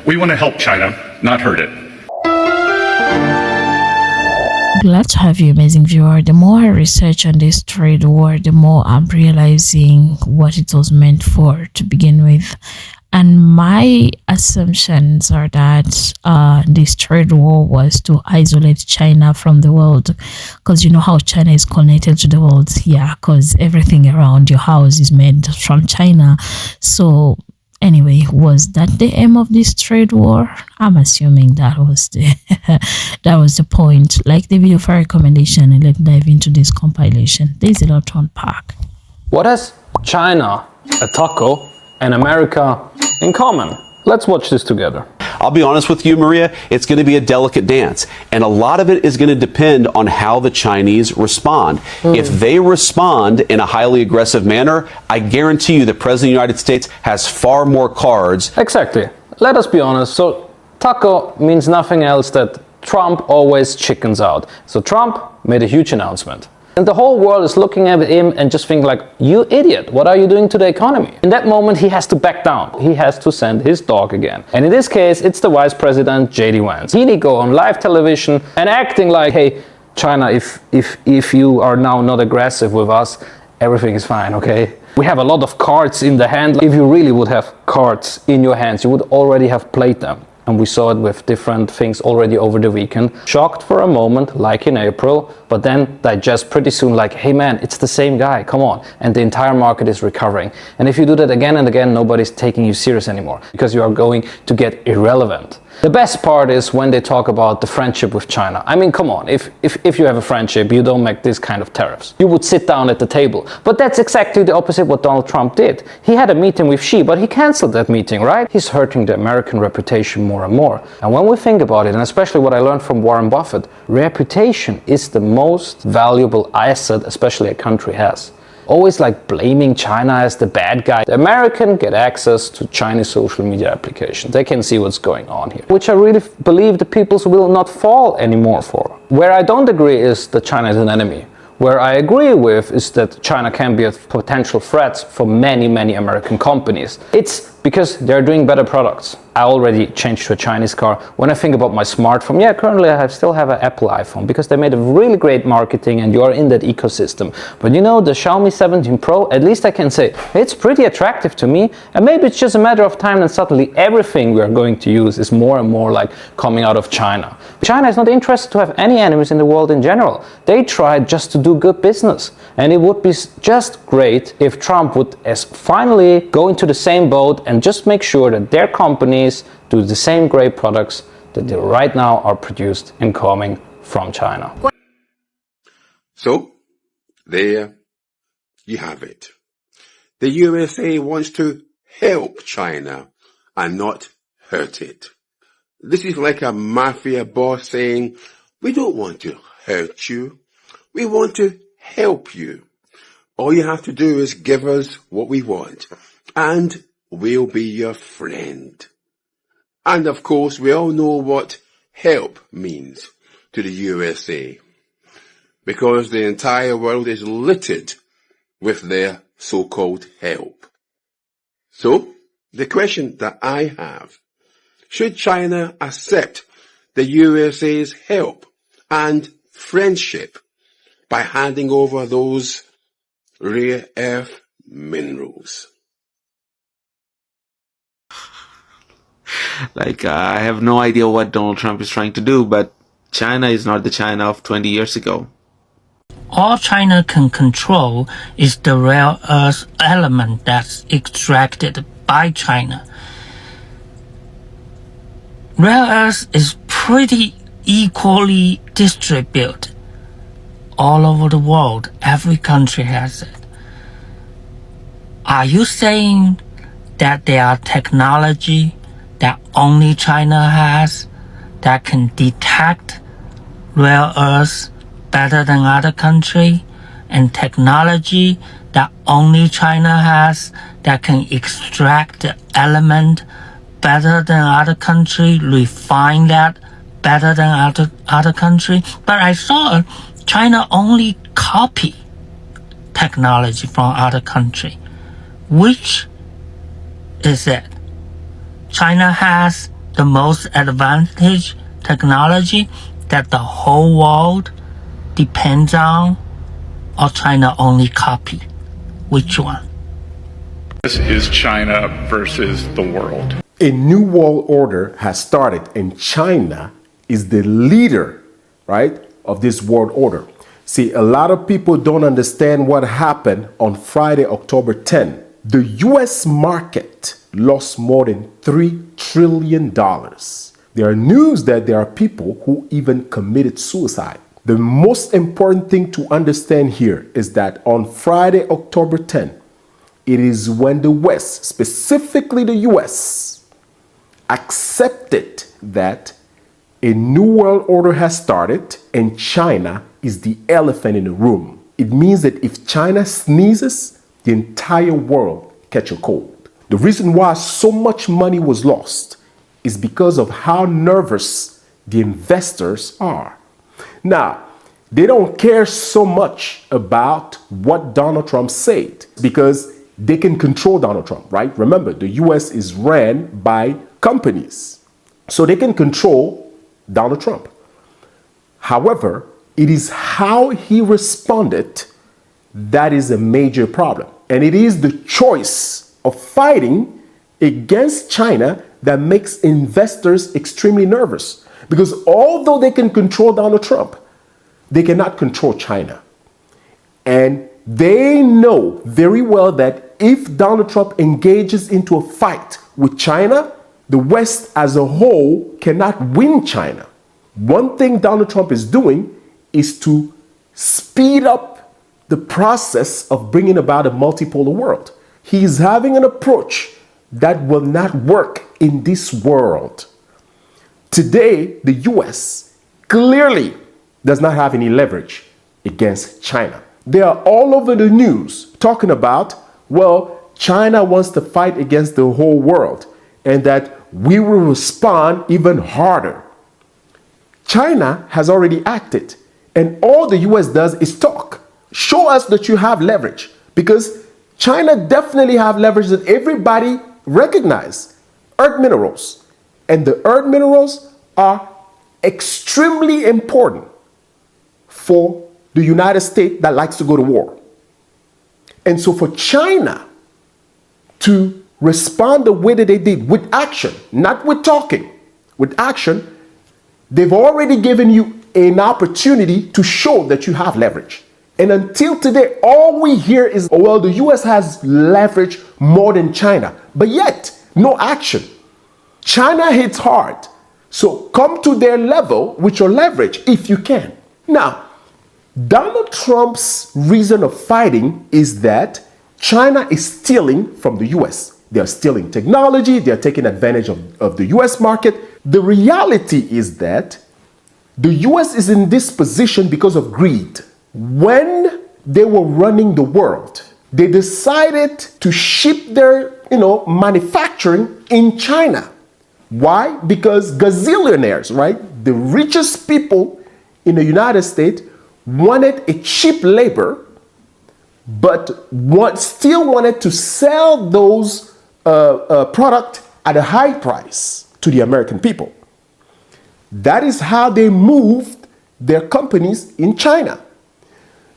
We want to help China, not hurt it. Glad to have you, amazing viewer. The more I research on this trade war, the more I'm realizing what it was meant for to begin with. And my assumptions are that this trade war was to isolate China from the world, because you know how China is connected to the world. Yeah, because everything around your house is made from China. So anyway, was that the aim of this trade war? I'm assuming that was the that was the point. Like the video for recommendation, and let's dive into this compilation. There's a lot to unpack. What has China, a taco, and America in common? Let's watch this together. I'll be honest with you, Maria, it's going to be a delicate dance. And a lot of it is going to depend on how the Chinese respond. If they respond in a highly aggressive manner, I guarantee you the President of the United States has far more cards. Exactly. Let us be honest. So taco means nothing else that Trump always chickens out. So Trump made a huge announcement. And the whole world is looking at him and just think like, you idiot, what are you doing to the economy? In that moment, he has to back down. He has to send his dog again. And in this case, it's the Vice President, J.D. Vance. He go on live television and acting like, hey, China, if you are now not aggressive with us, everything is fine, okay? We have a lot of cards in the hand. If you really would have cards in your hands, you would already have played them. And we saw it with different things already over the weekend. Shocked for a moment, like in April, but then digest pretty soon like, hey man, it's the same guy, come on. And the entire market is recovering. And if you do that again and again, nobody's taking you serious anymore because you are going to get irrelevant. The best part is when they talk about the friendship with China. I mean, come on, if you have a friendship, you don't make this kind of tariffs. You would sit down at the table. But that's exactly the opposite what Donald Trump did. He had a meeting with Xi, but he canceled that meeting, right? He's hurting the American reputation more and more. And when we think about it, and especially what I learned from Warren Buffett, reputation is the most valuable asset, especially a country has. Always like blaming China as the bad guy. The American get access to Chinese social media applications. They can see what's going on here, which I really believe the peoples will not fall anymore for. Where I don't agree is that China is an enemy. Where I agree with is that China can be a potential threat for many, many American companies. It's because they're doing better products. I already changed to a Chinese car. When I think about my smartphone, yeah, currently I still have an Apple iPhone because they made a really great marketing and you are in that ecosystem. But you know, the Xiaomi 17 Pro, at least I can say, it's pretty attractive to me. And maybe it's just a matter of time and suddenly everything we are going to use is more and more like coming out of China. China is not interested to have any enemies in the world in general. They try just to do good business. And it would be just great if Trump would finally go into the same boat and just make sure that their companies do the same great products that they right now are produced and coming from China. So, there you have it. The USA wants to help China and not hurt it. This is like a mafia boss saying, we don't want to hurt you. We want to help you. All you have to do is give us what we want, and we'll be your friend. And of course, we all know what help means to the USA, because the entire world is littered with their so-called help. So, the question that I have, should China accept the USA's help and friendship by handing over those rare earth minerals? I have no idea what Donald Trump is trying to do, but China is not the China of 20 years ago. All China can control is the rare earth element that's extracted by China. Rare earth is pretty equally distributed all over the world. Every country has it. Are you saying that there are technology that only China has that can detect rare earths better than other countries, and technology that only China has that can extract the element better than other countries, refine that better than other countries? But I saw China only copy technology from other countries. Which is it? China has the most advanced technology that the whole world depends on, or China only copy? Which one? This is China versus the world. A new world order has started, and China is the leader, right, of this world order. See, a lot of people don't understand what happened on Friday, October 10. The US market lost more than $3 trillion. There are news that there are people who even committed suicide. The most important thing to understand here is that on Friday, October 10, it is when the West, specifically the US, accepted that a new world order has started and China is the elephant in the room. It means that if China sneezes, the entire world catch a cold. The reason why so much money was lost is because of how nervous the investors are. Now, they don't care so much about what Donald Trump said because they can control Donald Trump, right? Remember, the US is ran by companies, so they can control Donald Trump. However, it is how he responded that is a major problem. And it is the choice of fighting against China that makes investors extremely nervous. Because although they can control Donald Trump, they cannot control China. And they know very well that if Donald Trump engages into a fight with China, the West as a whole cannot win China. One thing Donald Trump is doing is to speed up the process of bringing about a multipolar world. He is having an approach that will not work in this world. Today, the US clearly does not have any leverage against China. They are all over the news talking about, well, China wants to fight against the whole world and that we will respond even harder. China has already acted, and all the US does is talk. Show us that you have leverage, because China definitely have leverage that everybody recognize. Earth minerals. And the earth minerals are extremely important for the United States that likes to go to war. And so for China to respond the way that they did, with action, not with talking, with action, they've already given you an opportunity to show that you have leverage. And until today, all we hear is, oh, well, the US has leverage more than China, but yet no action. China hits hard. So come to their level with your leverage if you can. Now, Donald Trump's reason of fighting is that China is stealing from the US. They're stealing technology. They're taking advantage of the US market. The reality is that the US is in this position because of greed. When they were running the world, they decided to ship their, manufacturing in China. Why? Because gazillionaires, right? The richest people in the United States wanted a cheap labor, but still wanted to sell those products at a high price to the American people. That is how they moved their companies in China.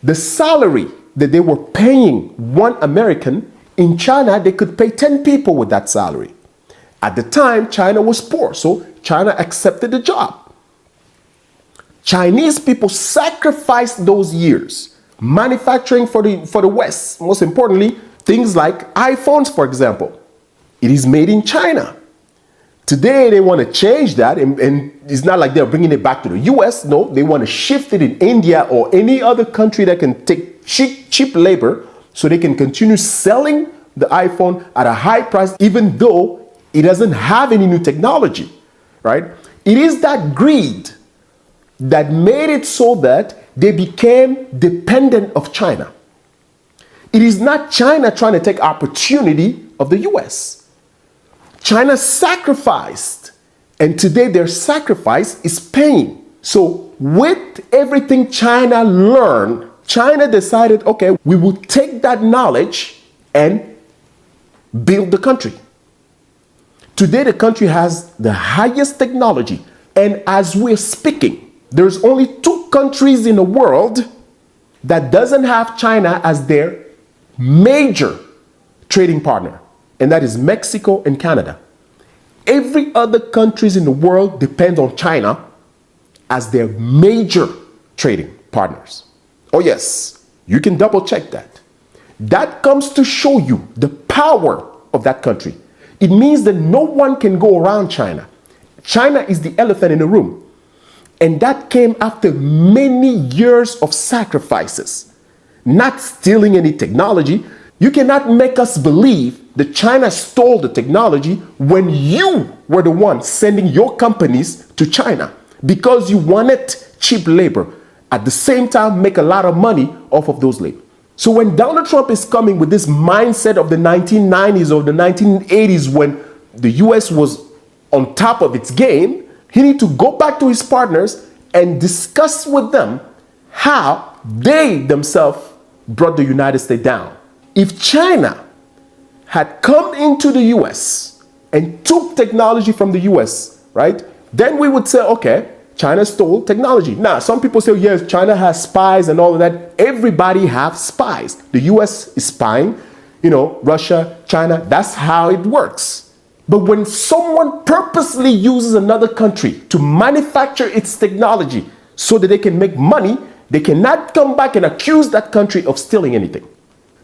The salary that they were paying one American, in China, they could pay 10 people with that salary. At the time, China was poor, so China accepted the job. Chinese people sacrificed those years, manufacturing for the West. Most importantly, things like iPhones, for example. It is made in China. Today, they want to change that, and it's not like they're bringing it back to the US. No, they want to shift it in India or any other country that can take cheap labor so they can continue selling the iPhone at a high price, even though it doesn't have any new technology, right? It is that greed that made it so that they became dependent of China. It is not China trying to take opportunity of the US. China sacrificed, and today their sacrifice is paying. So with everything China learned, China decided, okay, we will take that knowledge and build the country. Today, the country has the highest technology. And as we're speaking, there's only 2 countries in the world that doesn't have China as their major trading partner, and that is Mexico and Canada. Every other countries in the world depend on China as their major trading partners. Oh yes, you can double check that. That comes to show you the power of that country. It means that no one can go around China. China is the elephant in the room. And that came after many years of sacrifices, not stealing any technology. You cannot make us believe that China stole the technology when you were the one sending your companies to China because you wanted cheap labor. At the same time, make a lot of money off of those labor. So when Donald Trump is coming with this mindset of the 1990s or the 1980s when the US was on top of its game, he needs to go back to his partners and discuss with them how they themselves brought the United States down. If China had come into the US and took technology from the US, right, then we would say, okay, China stole technology. Now, some people say, yes, China has spies and all of that. Everybody has spies. The US is spying, Russia, China, that's how it works. But when someone purposely uses another country to manufacture its technology so that they can make money, they cannot come back and accuse that country of stealing anything.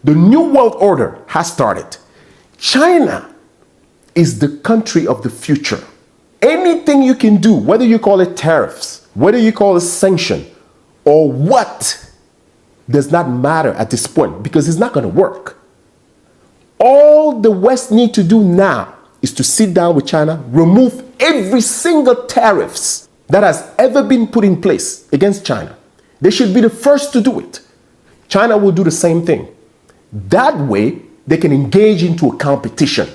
The New World Order has started. China is the country of the future. Anything you can do, whether you call it tariffs, whether you call it sanction, or what, does not matter at this point because it's not going to work. All the West need to do now is to sit down with China, remove every single tariffs that has ever been put in place against China. They should be the first to do it. China will do the same thing. That way, they can engage into a competition.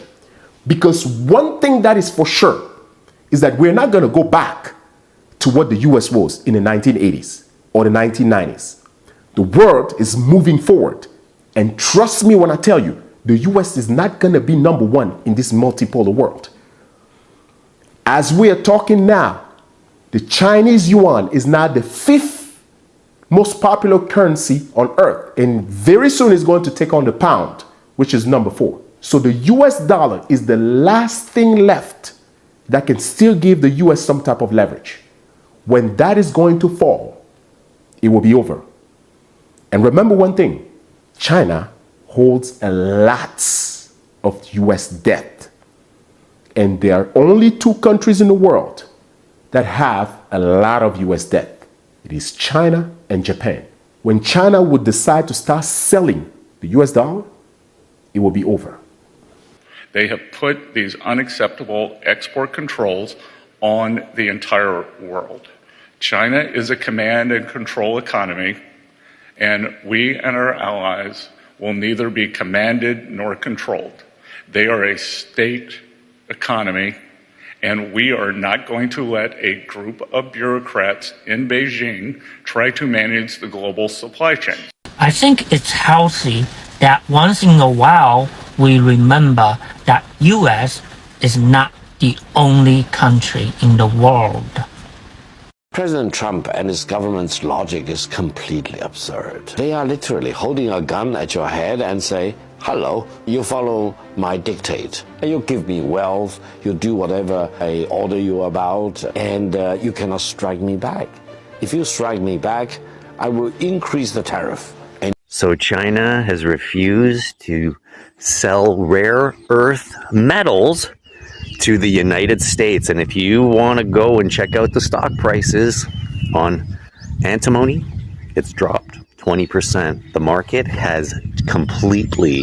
Because one thing that is for sure is that we're not going to go back to what the US was in the 1980s or the 1990s. The world is moving forward. And trust me when I tell you, the US is not going to be number one in this multipolar world. As we are talking now, the Chinese yuan is now the 5th most popular currency on earth. And very soon it's going to take on the pound, which is number 4. So the US dollar is the last thing left that can still give the US some type of leverage. When that is going to fall, it will be over. And remember one thing, China holds a lot of US debt. And there are only 2 countries in the world that have a lot of US debt. It is China and Japan. When China would decide to start selling the US dollar, it will be over. They have put these unacceptable export controls on the entire world. China is a command and control economy, and we and our allies will neither be commanded nor controlled. They are a state economy, and we are not going to let a group of bureaucrats in Beijing try to manage the global supply chain. I think it's healthy that once in a while we remember that US is not the only country in the world. President Trump and his government's logic is completely absurd. They are literally holding a gun at your head and say, hello, you follow my dictate. You give me wealth, you do whatever I order you about, and you cannot strike me back. If you strike me back, I will increase the tariff. So China has refused to sell rare earth metals to the United States. And if you want to go and check out the stock prices on antimony, it's dropped 20%. The market has completely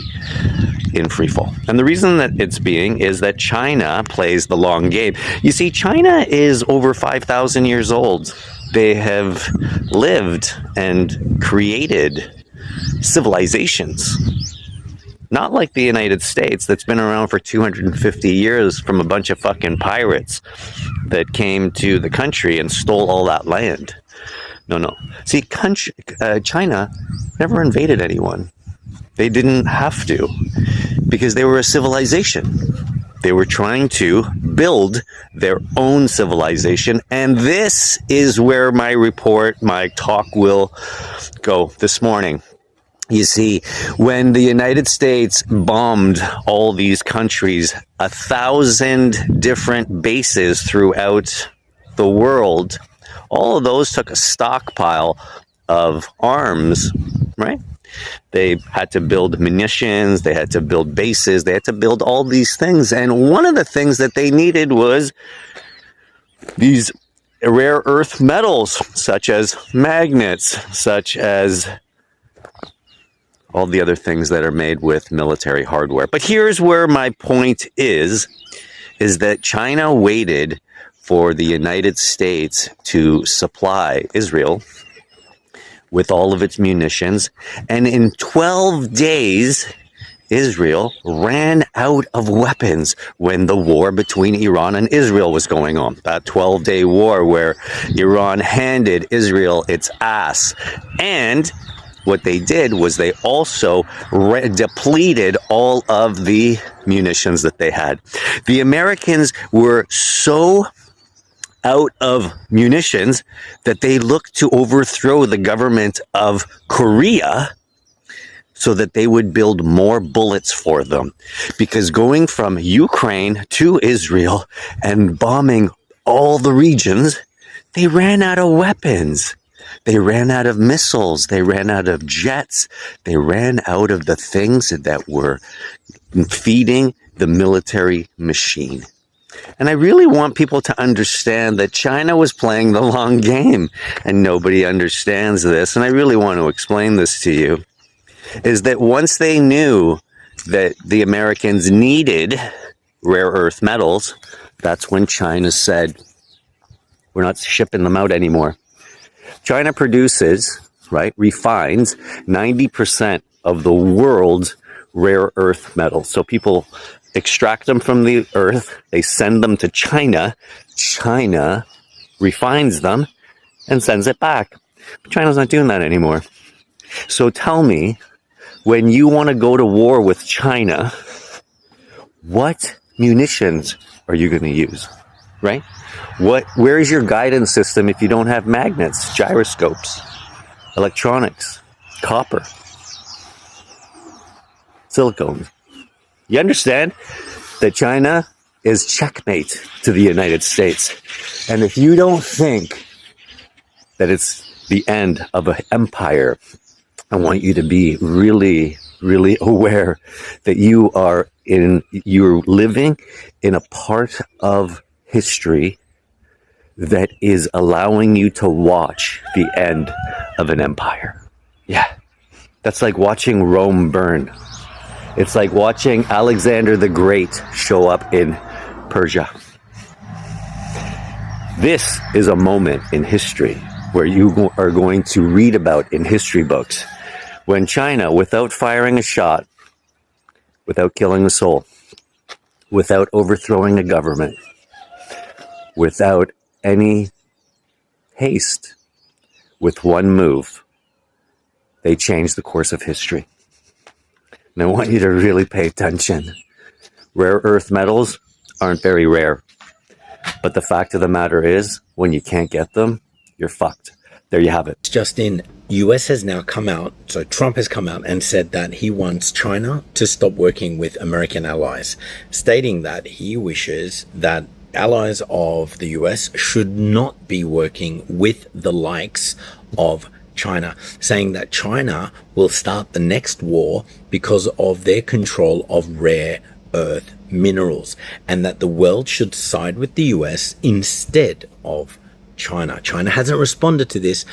in free fall. And the reason that it's being is that China plays the long game. You see, China is over 5,000 years old. They have lived and created civilizations. Not like the United States that's been around for 250 years from a bunch of fucking pirates that came to the country and stole all that land. No. See, China never invaded anyone. They didn't have to because they were a civilization. They were trying to build their own civilization. And this is where my talk will go this morning. You see, when the United States bombed all these countries, 1,000 different bases throughout the world, all of those took a stockpile of arms, right? They had to build munitions, they had to build bases, they had to build all these things. And one of the things that they needed was these rare earth metals, such as magnets, such as all the other things that are made with military hardware. But here's where my point is that China waited for the United States to supply Israel with all of its munitions. And in 12 days, Israel ran out of weapons when the war between Iran and Israel was going on. That 12-day war where Iran handed Israel its ass. And what they did was they also depleted all of the munitions that they had. The Americans were so out of munitions that they looked to overthrow the government of Korea so that they would build more bullets for them. Because going from Ukraine to Israel and bombing all the regions, they ran out of weapons. They ran out of missiles. They ran out of jets. They ran out of the things that were feeding the military machine. And I really want people to understand that China was playing the long game, and nobody understands this. And I really want to explain this to you, is that once they knew that the Americans needed rare earth metals, that's when China said, we're not shipping them out anymore. China produces, refines 90% of the world's rare earth metals. So people extract them from the earth, they send them to China, China refines them and sends it back. But China's not doing that anymore. So tell me, when you want to go to war with China, what munitions are you going to use, right? Where is your guidance system if you don't have magnets, gyroscopes, electronics, copper, silicone? You understand that China is checkmate to the United States. And if you don't think that it's the end of an empire, I want you to be really, really aware that you're living in a part of history that is allowing you to watch the end of an empire. Yeah. That's like watching Rome burn. It's like watching Alexander the Great show up in Persia. This is a moment in history where you are going to read about in history books when China, without firing a shot, without killing a soul, without overthrowing a government, without any haste, with one move, they changed the course of history. And I want you to really pay attention. Rare earth metals aren't very rare. But the fact of the matter is, when you can't get them, you're fucked. There you have it. Justin, US has now come out, so Trump has come out and said that he wants China to stop working with American allies, stating that he wishes that allies of the US should not be working with the likes of China, saying that China will start the next war because of their control of rare earth minerals, and that the world should side with the US instead of China. China hasn't responded to this,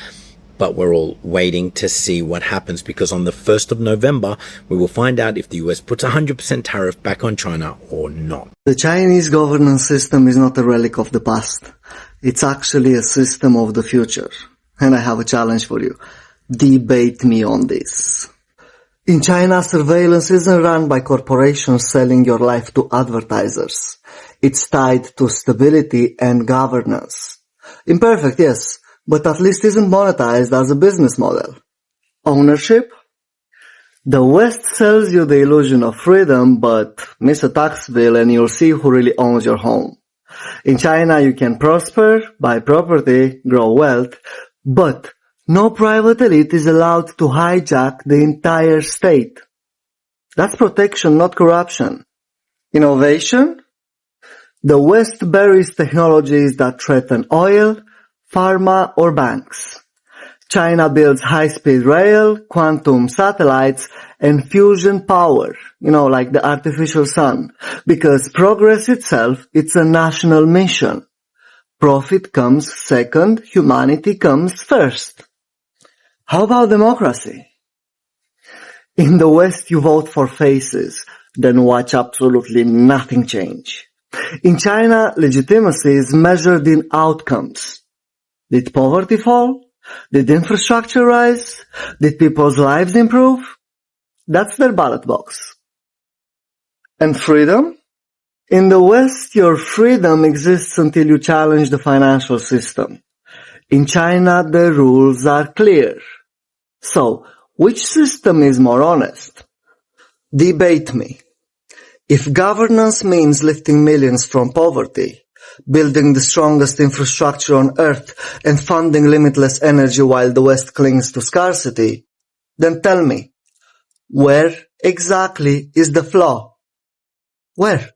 but we're all waiting to see what happens, because on the 1st of November, we will find out if the US puts 100% tariff back on China or not. The Chinese governance system is not a relic of the past. It's actually a system of the future. And I have a challenge for you. Debate me on this. In China, surveillance isn't run by corporations selling your life to advertisers. It's tied to stability and governance. Imperfect, yes, but at least isn't monetized as a business model. Ownership? The West sells you the illusion of freedom, but miss a tax bill and you'll see who really owns your home. In China, you can prosper, buy property, grow wealth, but no private elite is allowed to hijack the entire state. That's protection, not corruption. Innovation? The West buries technologies that threaten oil, pharma, or banks. China builds high-speed rail, quantum satellites, and fusion power, like the artificial sun. Because progress itself, it's a national mission. Profit comes second, humanity comes first. How about democracy? In the West, you vote for faces, then watch absolutely nothing change. In China, legitimacy is measured in outcomes. Did poverty fall? Did infrastructure rise? Did people's lives improve? That's their ballot box. And freedom? In the West, your freedom exists until you challenge the financial system. In China, the rules are clear. So, which system is more honest? Debate me. If governance means lifting millions from poverty, building the strongest infrastructure on earth, and funding limitless energy while the West clings to scarcity, then tell me, where exactly is the flaw? Where?